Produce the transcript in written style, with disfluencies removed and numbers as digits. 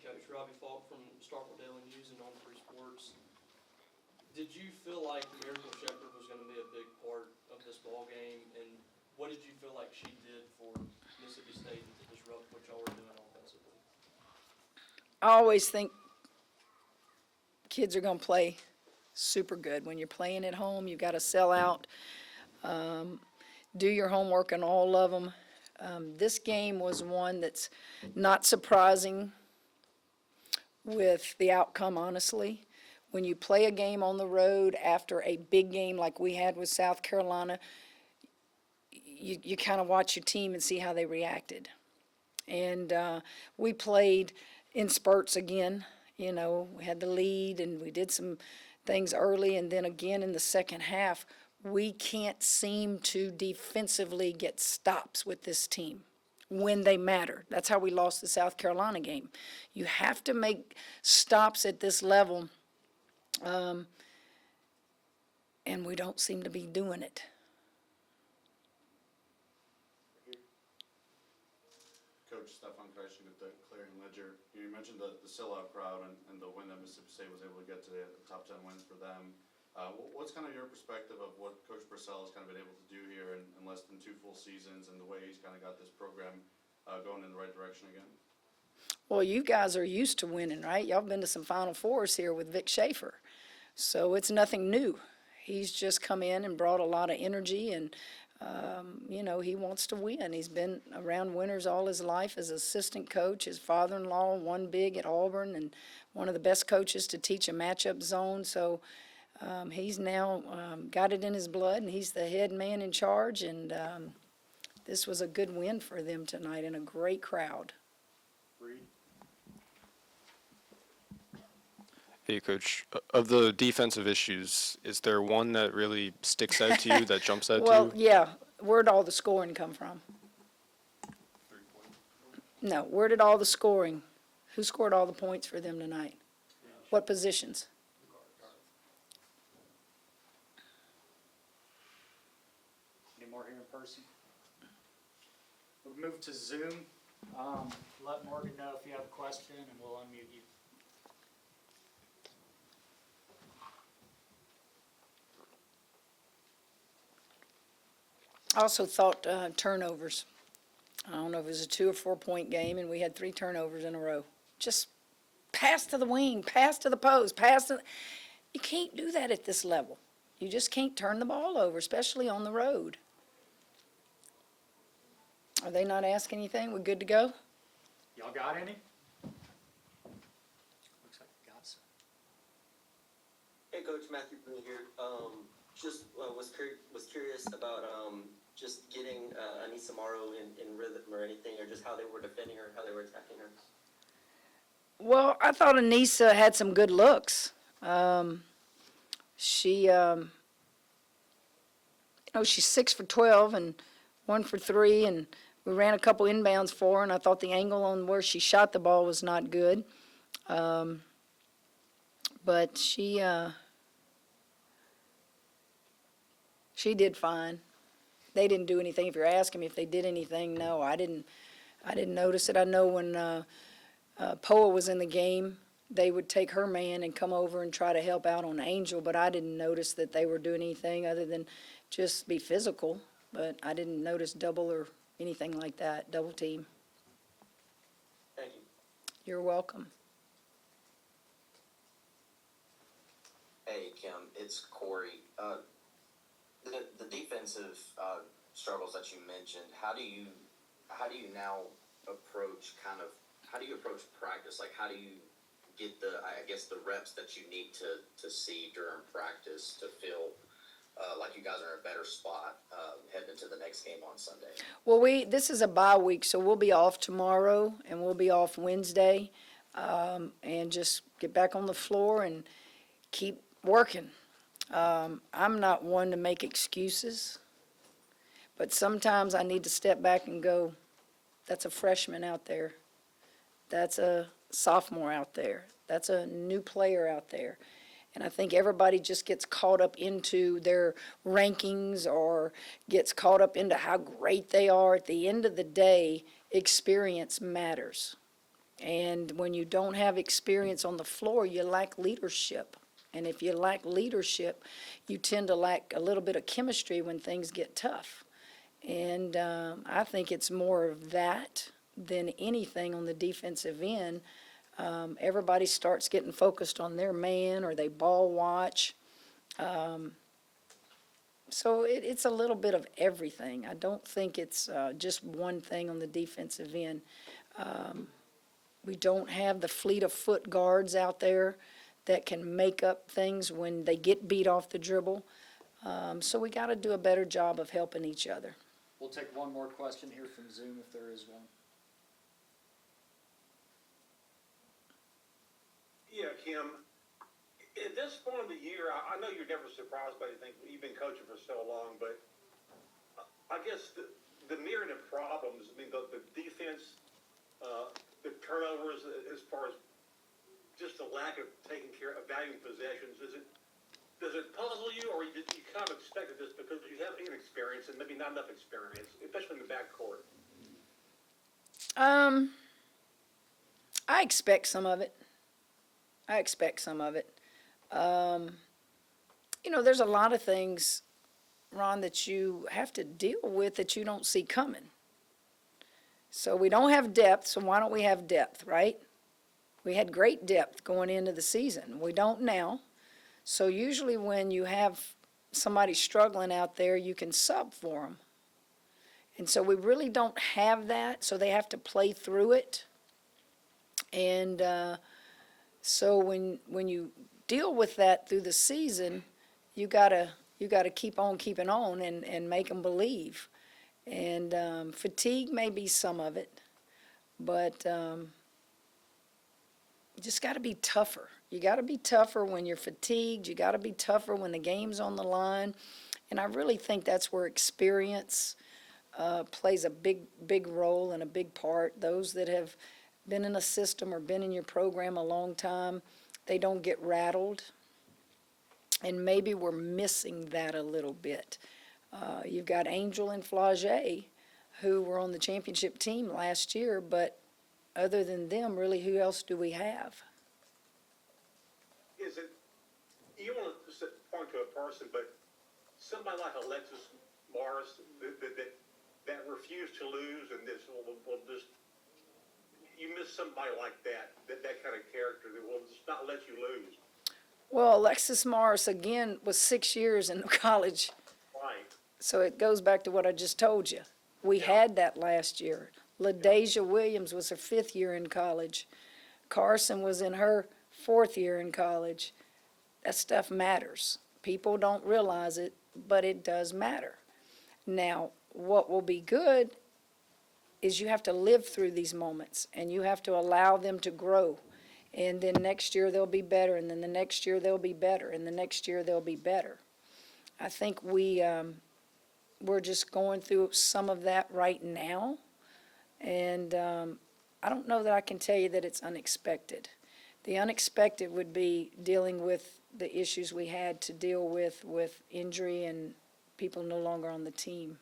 Coach, Robbie Falk from Starkville Daily News and On 3 Sports. Did you feel like Miracle Shepherd was going to be a big part of this ball game, and what did you feel like she did for Mississippi State to disrupt what y'all were doing offensively? I always think kids are going to play super good. When you're playing at home, you've got to sell out, do your homework on all of them. This game was one that's not surprising with the outcome, honestly. When you play a game on the road after a big game like we had with South Carolina, you kind of watch your team and see how they reacted. And we played in spurts again. You know, we had the lead and we did some things early, and then again in the second half, we can't seem to defensively get stops with this team when they matter. That's how we lost the South Carolina game. You have to make stops at this level, and we don't seem to be doing it. Coach Stefan Kreischer with the Clarion Ledger. You mentioned the sellout crowd and the win that Mississippi State was able to get today, the top 10 wins for them. What's kind of your perspective of what Coach Purcell has kind of been able to do here in less than 2 full seasons, and the way he's kind of got this program going in the right direction again? Well, you guys are used to winning, right? Y'all been to some Final Fours here with Vic Schaefer. So it's nothing new. He's just come in and brought a lot of energy, and you know, he wants to win. He's been around winners all his life as assistant coach. His father-in-law won big at Auburn and one of the best coaches to teach a matchup zone. So he's now got it in his blood, and he's the head man in charge. And this was a good win for them tonight and a great crowd. Reed? Hey, Coach. Of the defensive issues, is there one that really sticks out to you, that jumps out Well, to you? yeah. Where'd all the scoring come from? No, where did all the scoring? Who scored all the points for them tonight? What positions? Any more here in person? We'll move to Zoom. Let Morgan know if you have a question, and we'll unmute you. I also thought turnovers. I don't know if it was a 2 or 4 point game, and we had 3 turnovers in a row. Just pass to the wing, pass to the post, pass to. You can't do that at this level. You just can't turn the ball over, especially on the road. Are they not asking anything? We're good to go? Y'all got any? Looks like you got some. Hey, Coach, Matthew Breen here. Just was curious about just getting Anissa Morrow in rhythm or anything, or just how they were defending her, how they were attacking her. Well, I thought Anissa had some good looks. She, she's 6 for 12 and 1 for 3, and we ran a couple inbounds for her, and I thought the angle on where she shot the ball was not good. But she did fine. They didn't do anything. If you're asking me if they did anything, no, I didn't notice it. I know when Poa was in the game, they would take her man and come over and try to help out on Angel, but I didn't notice that they were doing anything other than just be physical. But I didn't notice double or anything like that, double team. Thank you. You're welcome. Hey, Kim, it's Corey. The defensive struggles that you mentioned, how do you now approach practice? Like, how do you get the reps that you need to see during practice to feel like you guys are in a better spot heading into the next game on Sunday? Well, this is a bye week, so we'll be off tomorrow and we'll be off Wednesday, and just get back on the floor and keep working. I'm not one to make excuses, but sometimes I need to step back and go, that's a freshman out there. That's a sophomore out there. That's a new player out there. And I think everybody just gets caught up into their rankings or gets caught up into how great they are. At the end of the day, experience matters. And when you don't have experience on the floor, you lack leadership. And if you lack leadership, you tend to lack a little bit of chemistry when things get tough. And I think it's more of that than anything on the defensive end. Everybody starts getting focused on their man, or they ball watch. So it's a little bit of everything. I don't think it's just one thing on the defensive end. We don't have the fleet of foot guards out there that can make up things when they get beat off the dribble. So we got to do a better job of helping each other. We'll take one more question here from Zoom if there is one. Yeah, Kim, at this point of the year, I know you're never surprised by anything. You've been coaching for so long, but I guess the myriad of problems, I mean, the defense, the turnovers, as far as just the lack of taking care of valuing possessions, does it puzzle you, or you kind of expected this because you have inexperience and maybe not enough experience, especially in the backcourt? I expect some of it. You know, there's a lot of things, Ron, that you have to deal with that you don't see coming. So we don't have depth, so why don't we have depth, right? We had great depth going into the season. We don't now. So usually when you have somebody struggling out there, you can sub for them. And so we really don't have that, so they have to play through it. And so when you deal with that through the season, you gotta keep on keeping on and make them believe. And fatigue may be some of it, but you just got to be tougher. You got to be tougher when you're fatigued. You got to be tougher when the game's on the line. And I really think that's where experience plays a big role and a big part. Those that have been in a system or been in your program a long time, they don't get rattled. And maybe we're missing that a little bit. You've got Angel and Flage, who were on the championship team last year, but other than them, really, who else do we have? Is it, you want to point to a person, but somebody like Alexis Morris that refused to lose and this will just, you miss somebody like that kind of character that will just not let you lose. Well, Alexis Morris, again, was 6 years in college. Right. So it goes back to what I just told you. We had that last year. LaDasia Williams was her 5th year in college. Carson was in her 4th year in college. That stuff matters. People don't realize it, but it does matter. Now, what will be good is you have to live through these moments, and you have to allow them to grow. And then next year they'll be better, and then the next year they'll be better, and the next year they'll be better. I think we're just going through some of that right now, and I don't know that I can tell you that it's unexpected. The unexpected would be dealing with the issues we had to deal with injury and people no longer on the team.